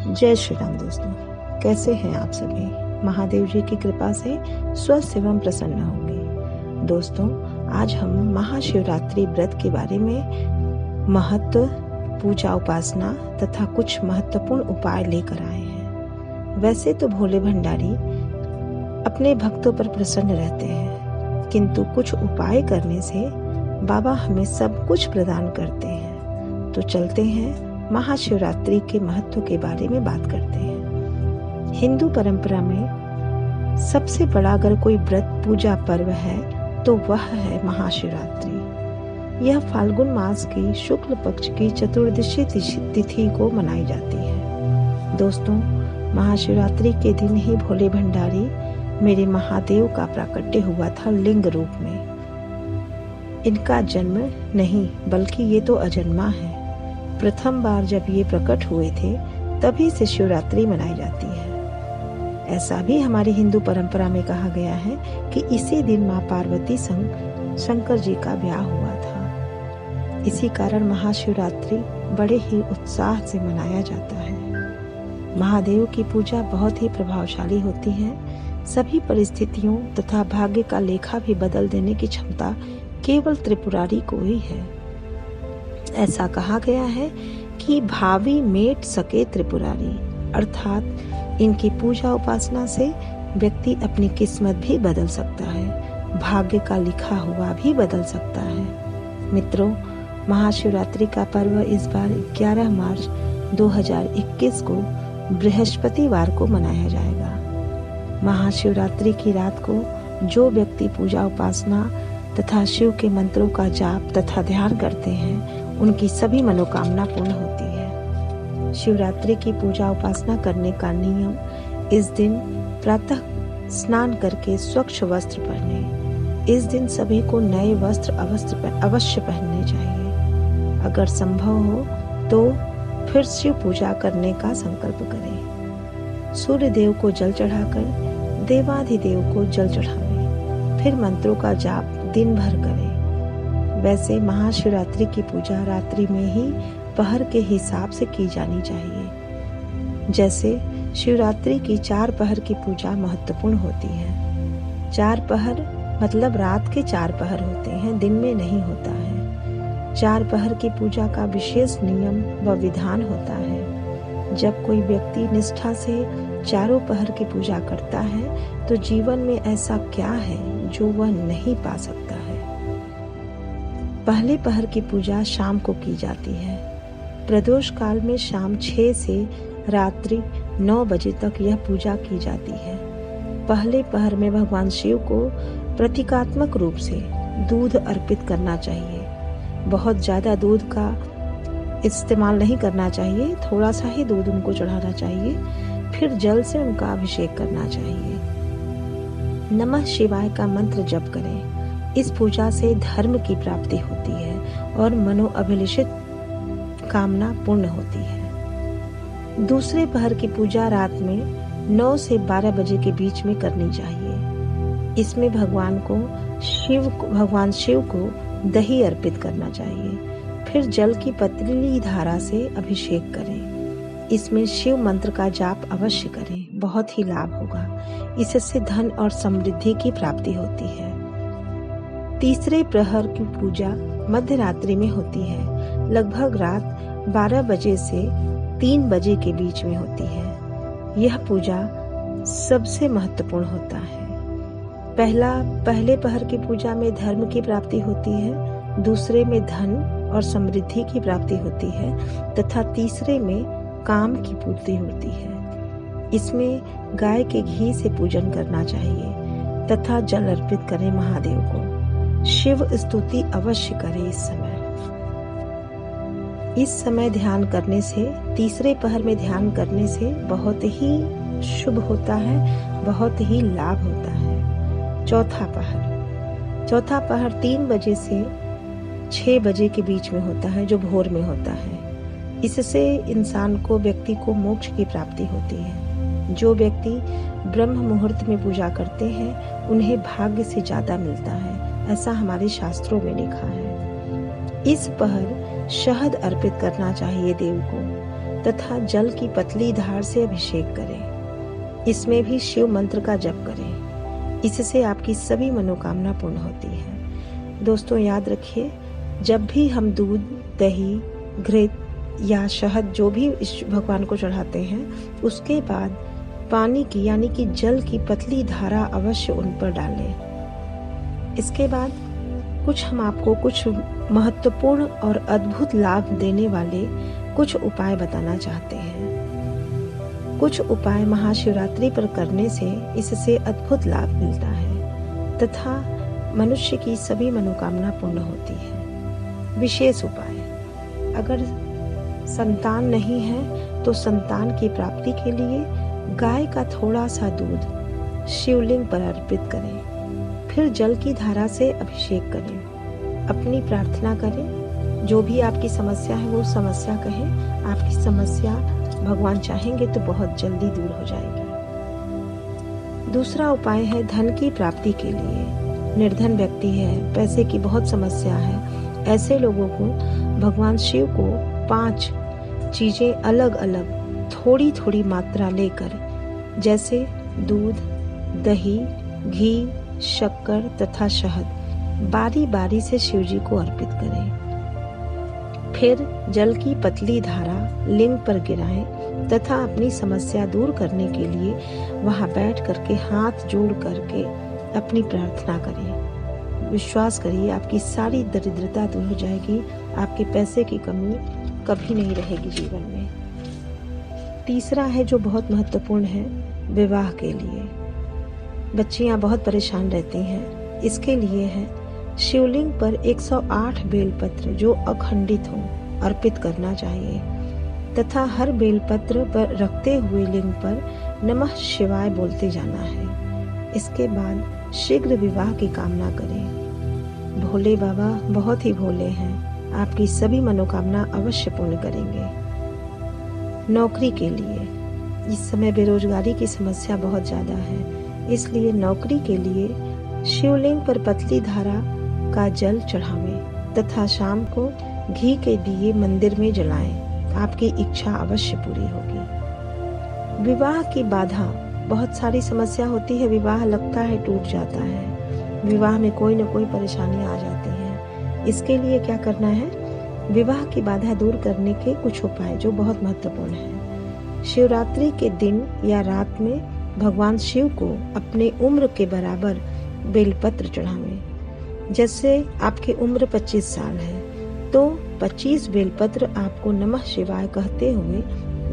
जय श्री राम दोस्तों, कैसे हैं आप सभी। महादेव जी की कृपा से स्वस्थ एवं प्रसन्न होंगे। दोस्तों, आज हम महाशिवरात्रि व्रत के बारे में महत्व, पूजा उपासना तथा कुछ महत्वपूर्ण उपाय लेकर आए हैं। वैसे तो भोले भंडारी अपने भक्तों पर प्रसन्न रहते हैं, किंतु कुछ उपाय करने से बाबा हमें सब कुछ प्रदान करते हैं। तो चलते हैं महाशिवरात्रि के महत्व के बारे में बात करते हैं। हिंदू परंपरा में सबसे बड़ा अगर कोई व्रत पूजा पर्व है तो वह है महाशिवरात्रि। यह फाल्गुन मास की शुक्ल पक्ष की चतुर्दशी तिथि को मनाई जाती है। दोस्तों, महाशिवरात्रि के दिन ही भोले भंडारी मेरे महादेव का प्राकट्य हुआ था लिंग रूप में। इनका जन्म नहीं बल्कि ये तो अजन्मा है। प्रथम बार जब ये प्रकट हुए थे तभी से शिवरात्रि मनाई जाती है। ऐसा भी हमारी हिंदू परंपरा में कहा गया है कि इसी दिन माँ पार्वती संग शंकर जी का ब्याह हुआ था। इसी कारण महाशिवरात्रि बड़े ही उत्साह से मनाया जाता है। महादेव की पूजा बहुत ही प्रभावशाली होती है। सभी परिस्थितियों तथा भाग्य का लेखा भी बदल देने की क्षमता केवल त्रिपुरारी को ही है। ऐसा कहा गया है कि भावी मेट सके त्रिपुरारी, अर्थात इनकी पूजा उपासना से व्यक्ति अपनी किस्मत भी बदल सकता है, भाग्य का लिखा हुआ भी बदल सकता है। मित्रों, महाशिवरात्रि का पर्व इस बार 11 मार्च 2021 को बृहस्पतिवार को मनाया जाएगा। महाशिवरात्रि की रात को जो व्यक्ति पूजा उपासना तथा शिव के मंत्रों का जाप तथा ध्यान करते हैं उनकी सभी मनोकामना पूर्ण होती है। शिवरात्रि की पूजा उपासना करने का नियम, इस दिन प्रातः स्नान करके स्वच्छ वस्त्र पहने। इस दिन सभी को नए वस्त्र अवश्य पहनने चाहिए। अगर संभव हो तो फिर शिव पूजा करने का संकल्प करें। सूर्य देव को जल चढ़ाकर देवाधिदेव को जल चढ़ावें। फिर मंत्रों का जाप दिन भर करें। वैसे महाशिवरात्रि की पूजा रात्रि में ही पहर के हिसाब से की जानी चाहिए। जैसे शिवरात्रि की 4 पहर की पूजा महत्वपूर्ण होती है। 4 पहर मतलब रात के 4 पहर होते हैं, दिन में नहीं होता है। 4 पहर की पूजा का विशेष नियम व विधान होता है। जब कोई व्यक्ति निष्ठा से चारों पहर की पूजा करता है तो जीवन में ऐसा क्या है जो वह नहीं पा सकता है। पहले पहर की पूजा शाम को की जाती है। प्रदोष काल में शाम 6 से रात्रि 9 बजे तक यह पूजा की जाती है। पहले पहर में भगवान शिव को प्रतीकात्मक रूप से दूध अर्पित करना चाहिए। बहुत ज्यादा दूध का इस्तेमाल नहीं करना चाहिए, थोड़ा सा ही दूध उनको चढ़ाना चाहिए। फिर जल से उनका अभिषेक करना चाहिए। नमः शिवाय का मंत्र जप करें। इस पूजा से धर्म की प्राप्ति होती है और मनोअभिलाषित कामना पूर्ण होती है। दूसरे पहर की पूजा रात में 9 से 12 बजे के बीच में करनी चाहिए। इसमें भगवान शिव को दही अर्पित करना चाहिए। फिर जल की पतली धारा से अभिषेक करें। इसमें शिव मंत्र का जाप अवश्य करें, बहुत ही लाभ होगा। इससे धन और समृद्धि की प्राप्ति होती है। तीसरे प्रहर की पूजा मध्य रात्रि में होती है। लगभग रात 12 बजे से 3 बजे के बीच में होती है। यह पूजा सबसे महत्वपूर्ण होता है। पहले पहर की पूजा में धर्म की प्राप्ति होती है, दूसरे में धन और समृद्धि की प्राप्ति होती है तथा तीसरे में काम की पूर्ति होती है। इसमें गाय के घी से पूजन करना चाहिए तथा जल अर्पित करें महादेव को। शिव स्तुति अवश्य करें। इस समय ध्यान करने से, तीसरे पहर में ध्यान करने से बहुत ही शुभ होता है, बहुत ही लाभ होता है। चौथा पहर 3 बजे से 6 बजे के बीच में होता है, जो भोर में होता है। इससे इंसान को, व्यक्ति को मोक्ष की प्राप्ति होती है। जो व्यक्ति ब्रह्म मुहूर्त में पूजा करते हैं उन्हें भाग्य से ज्यादा मिलता है, ऐसा हमारे शास्त्रों में लिखा है। इस पहर शहद अर्पित करना चाहिए देव को। तथा जल की पतली धार से अभिषेक करें। इसमें भी शिव मंत्र का जप करें। इससे आपकी सभी मनोकामना पूर्ण होती है। दोस्तों याद रखिए, जब भी हम दूध, दही, घृत या शहद जो भी भगवान को चढ़ाते हैं, उसके बाद पानी की यानी कि जल की पतली धारा अवश्य उन पर डालें। इसके बाद हम आपको कुछ महत्वपूर्ण और अद्भुत लाभ देने वाले कुछ उपाय बताना चाहते हैं। कुछ उपाय महाशिवरात्रि पर करने से इससे अद्भुत लाभ मिलता है तथा मनुष्य की सभी मनोकामना पूर्ण होती है। विशेष उपाय, अगर संतान नहीं है तो संतान की प्राप्ति के लिए गाय का थोड़ा सा दूध शिवलिंग पर अर्पित करें, फिर जल की धारा से अभिषेक करें, अपनी प्रार्थना करें। जो भी आपकी समस्या है वो समस्या कहें। आपकी समस्या भगवान चाहेंगे तो बहुत जल्दी दूर हो जाएगी। दूसरा उपाय है धन की प्राप्ति के लिए। निर्धन व्यक्ति है, पैसे की बहुत समस्या है, ऐसे लोगों को भगवान शिव को 5 चीजें अलग अलग थोड़ी थोड़ी मात्रा लेकर, जैसे दूध, दही, घी, शक्कर तथा शहद, बारी बारी से शिव जी को अर्पित करें। फिर जल की पतली धारा लिंग पर गिराएं तथा अपनी समस्या दूर करने के लिए वहां बैठ करके हाथ जोड़ करके अपनी प्रार्थना करें। विश्वास करिए, आपकी सारी दरिद्रता दूर हो जाएगी। आपके पैसे की कमी कभी नहीं रहेगी जीवन में। तीसरा है जो बहुत महत्वपूर्ण है, विवाह के लिए। बच्चियां बहुत परेशान रहती हैं। इसके लिए है शिवलिंग पर 108 बेलपत्र जो अखंडित हो अर्पित करना चाहिए तथा हर बेलपत्र पर रखते हुए लिंग पर नमः शिवाय बोलते जाना है। इसके बाद शीघ्र विवाह की कामना करें। भोले बाबा बहुत ही भोले हैं, आपकी सभी मनोकामना अवश्य पूर्ण करेंगे। नौकरी के लिए इस समय बेरोजगारी की समस्या बहुत ज्यादा है, इसलिए नौकरी के लिए शिवलिंग पर पतली धारा का जल चढ़ावें तथा शाम को घी के दिए मंदिर में जलाएं। आपकी इच्छा अवश्य पूरी होगी। विवाह की बाधा, बहुत सारी समस्या होती है। विवाह लगता है टूट जाता है, विवाह में कोई न कोई परेशानी आ जाती है। इसके लिए क्या करना है, विवाह की बाधा दूर करने के कुछ उपाय जो बहुत महत्वपूर्ण है। शिवरात्रि के दिन या रात में भगवान शिव को अपने उम्र के बराबर बेलपत्र चढ़ावें। जैसे आपकी उम्र 25 साल है तो 25 बेलपत्र आपको नमः शिवाय कहते हुए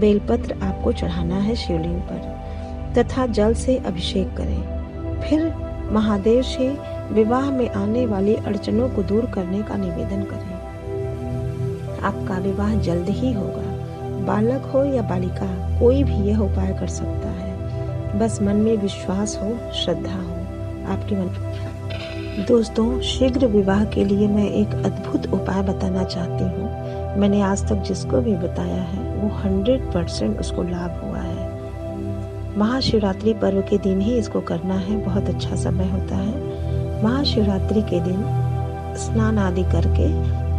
बेलपत्र आपको चढ़ाना है शिवलिंग पर तथा जल से अभिषेक करें। फिर महादेव से विवाह में आने वाली अड़चनों को दूर करने का निवेदन करें। आपका विवाह जल्द ही होगा। बालक हो या बालिका, कोई भी यह उपाय कर सकता है। बस मन में विश्वास हो, श्रद्धा हो आपके मन। दोस्तों, शीघ्र विवाह के लिए मैं एक अद्भुत उपाय बताना चाहती हूँ। मैंने आज तक जिसको भी बताया है वो 100% उसको लाभ हुआ है। महाशिवरात्रि पर्व के दिन ही इसको करना है, बहुत अच्छा समय होता है। महाशिवरात्रि के दिन स्नान आदि करके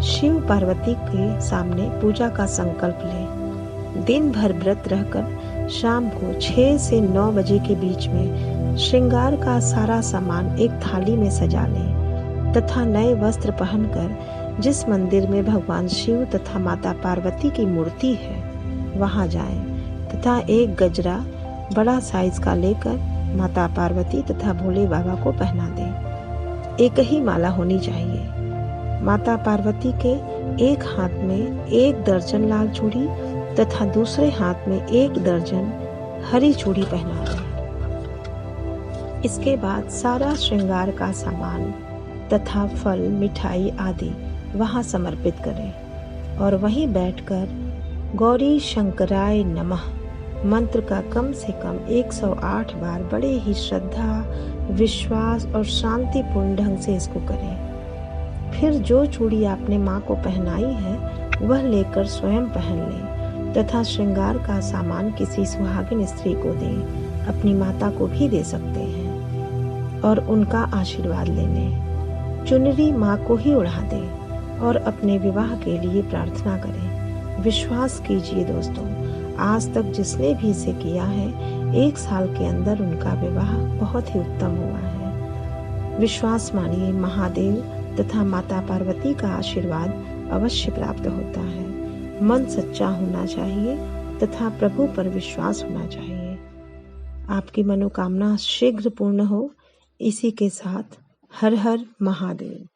शिव पार्वती के सामने पूजा का संकल्प लें। दिन भर व्रत रहकर शाम को 6 से 9 बजे के बीच में श्रृंगार का सारा सामान एक थाली में सजा लें तथा नए वस्त्र पहनकर जिस मंदिर में भगवान शिव तथा माता पार्वती की मूर्ति है वहां जाएं तथा एक गजरा बड़ा साइज का लेकर माता पार्वती तथा भोले बाबा को पहना दें। एक ही माला होनी चाहिए। माता पार्वती के एक हाथ में 1 दर्जन लाल चूड़ी तथा दूसरे हाथ में 1 दर्जन हरी चूड़ी पहना दें। इसके बाद सारा श्रृंगार का सामान तथा फल, मिठाई आदि वहां समर्पित करें और वहीं बैठकर गौरी शंकराय नमः मंत्र का कम से कम 108 बार बड़े ही श्रद्धा, विश्वास और शांतिपूर्ण ढंग से इसको करें। फिर जो चूड़ी आपने माँ को पहनाई है वह लेकर स्वयं पहन लें तथा श्रृंगार का सामान किसी सुहागिन स्त्री को दें। अपनी माता को भी दे सकते हैं और उनका आशीर्वाद ले लें। चुनरी माँ को ही उड़ा दें और अपने विवाह के लिए प्रार्थना करें। विश्वास कीजिए दोस्तों, आज तक जिसने भी इसे किया है 1 साल के अंदर उनका विवाह बहुत ही उत्तम हुआ है। विश्वास मानिए, महादेव तथा माता पार्वती का आशीर्वाद अवश्य प्राप्त होता है। मन सच्चा होना चाहिए तथा प्रभु पर विश्वास होना चाहिए। आपकी मनोकामना शीघ्र पूर्ण हो। इसी के साथ हर हर महादेव।